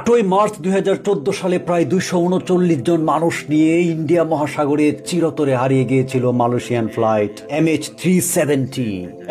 8ই March 2014 সালে প্রায় 239 জন মানুষ নিয়ে ইন্ডিয়া মহাসাগরে চিরতরে হারিয়ে গিয়েছিল মালয়েশিয়ান ফ্লাইট MH370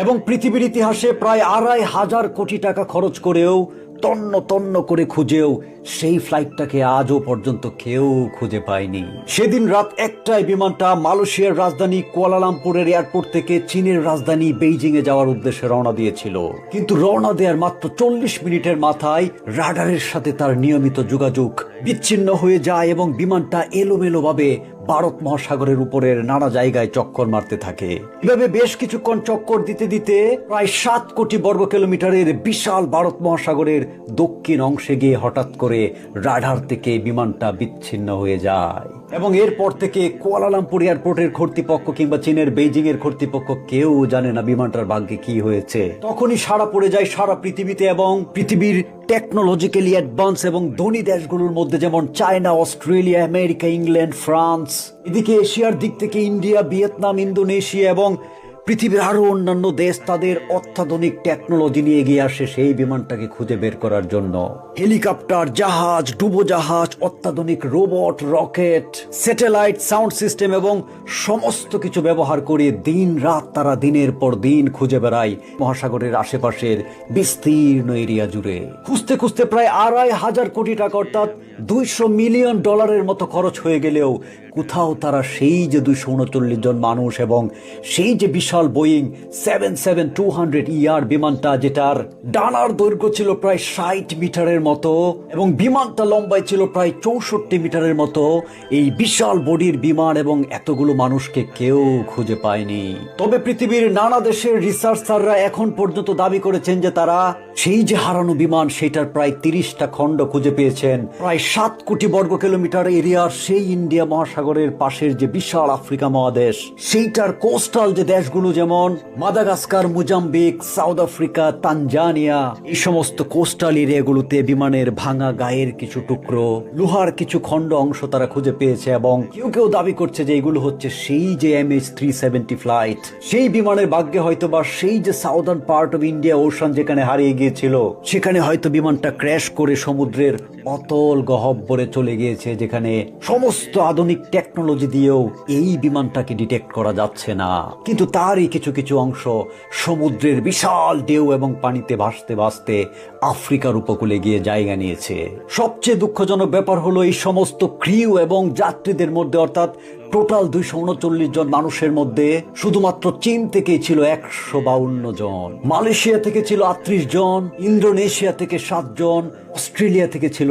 এবং পৃথিবীর ইতিহাসে প্রায় 2,500 কোটি টাকা খরচ করেও তন্ন তন্ন করে খুঁজেও সেই ফ্লাইটটাকে আজও পর্যন্ত কেউ খুঁজে পায়নি। সেদিন রাত 1টায় বিমানটা মালয়েশিয়ার রাজধানী কুয়ালালামপুরের এয়ারপোর্ট থেকে চীনের রাজধানী বেইজিং এ যাওয়ার উদ্দেশ্যে রওনা দিয়েছিল, কিন্তু রওনা দেওয়ার মাত্র 40 মিনিটের মাথায় রাডারের সাথে তার নিয়মিত যোগাযোগ বিচ্ছিন্ন হয়ে যায় এবং বিমানটা এলোমেলোভাবে ভারত মহাসাগরের উপরের নানা জায়গায় চক্কর মারতে থাকে। এভাবে বেশ কিছুক্ষণ চক্কর দিতে দিতে প্রায় 7 কোটি বর্গ কিলোমিটারের বিশাল ভারত মহাসাগরের দক্ষিণ অংশে গিয়ে হঠাৎ করে রাডার থেকে বিমানটা বিচ্ছিন্ন হয়ে যায় এবং এরপর থেকে কুয়ালালামপুর এয়ারপোর্টের কর্তৃপক্ষ কিংবা চীনের বেইজিং এর কর্তৃপক্ষ কেউ জানে না বিমানটার ভাগ্যে কি হয়েছে। তখনই সাড়া পড়ে যায় সারা পৃথিবীতে এবং পৃথিবীর টেকনোলজিক্যালি অ্যাডভান্স এবং ধনী দেশগুলোর মধ্যে যেমন China, Australia, America, England, France, এদিকে এশিয়ার দিক থেকে ইন্ডিয়া, ভিয়েতনাম, ইন্দোনেশিয়া এবং পৃথিবীর আরো অন্যান্য দেশ তাদের অত্যাধুনিক টেকনোলজি নিয়ে এগিয়ে আসে সেই বিমানটাকে খুঁজে বের করার জন্য। হেলিকপ্টার, জাহাজ, ডুবোজাহাজ, অত্যাধুনিক robot, rocket, satellite, sound system এবং সমস্ত কিছু ব্যবহার করে দিন রাত তারা দিনের পর দিন খুঁজে বেড়ায় মহাসাগরের আশেপাশের বিস্তীর্ণ এরিয়া জুড়ে। খুঁজতে খুঁজতে প্রায় 2,500 কোটি টাকা অর্থাৎ $200 মিলিয়ন মতো খরচ হয়ে গেলেও কোথাও তারা সেই যে 239 জন মানুষ এবং সেই যে বিশাল বোয়িং 77200 বিমানটা, যেটার ডানার দৈর্ঘ্য ছিল প্রায় 60 মিটারের মতো এবং বিমানটা লম্বায় ছিল প্রায় 64 মিটারের মতো, এই বিশাল বডির বিমান এবং এতগুলো মানুষকে কেউ খুঁজে পায়নি। তবে পৃথিবীর নানা দেশের রিসার্চাররা এখন পর্যন্ত দাবি করেছেন যে তারা সেই যে হারানো বিমান সেটার প্রায় 30টা খণ্ড খুঁজে পেয়েছেন প্রায় 7 কোটি বর্গ কিলোমিটার এরিয়ার সেই ইন্ডিয়া মহাসাগরের পাশের যে বিশাল আফ্রিকা মহাদেশ, সেইটার কোস্টাল যে দেশগুলো যেমন Madagascar, Mozambique, south Africa, Tanzania, এই সমস্ত কোস্টাল এরিয়াগুলোতে বিমানের ভাঙা গায়ের কিছু টুকরো, লোহার কিছু খণ্ড অংশ তারা খুঁজে পেয়েছে এবং কেউ কেউ দাবি করছে যে এগুলো হচ্ছে সেই যে MH370 ফ্লাইট। সেই বিমানের ভাগ্যে হয়তো বা সেই যে southern part of India ocean যেখানে হারিয়ে গিয়েছিল সেখানে হয়তো বিমানটা ক্র্যাশ করে সমুদ্রের অতল গহ্বরে চলে গিয়েছে, যেখানে সমস্ত আধুনিক টেকনোলজি দিয়েও এই বিমানটাকে ডিটেক্ট করা যাচ্ছে না। কিন্তু তারই কিছু কিছু অংশ সমুদ্রের বিশাল ঢেউ এবং পানিতে ভাসতে ভাসতে আফ্রিকার উপকূলে গিয়ে জায়গা নিয়েছে। সবচেয়ে দুঃখজনক ব্যাপার হলো এই সমস্ত ক্রিউ এবং যাত্রীদের মধ্যে অর্থাৎ টোটাল 239 জন মানুষের মধ্যে শুধুমাত্র চীন থেকেই ছিল 152 জন, মালয়েশিয়া থেকে ছিল 38 জন, ইন্দোনেশিয়া থেকে 7 জন, অস্ট্রেলিয়া থেকে ছিল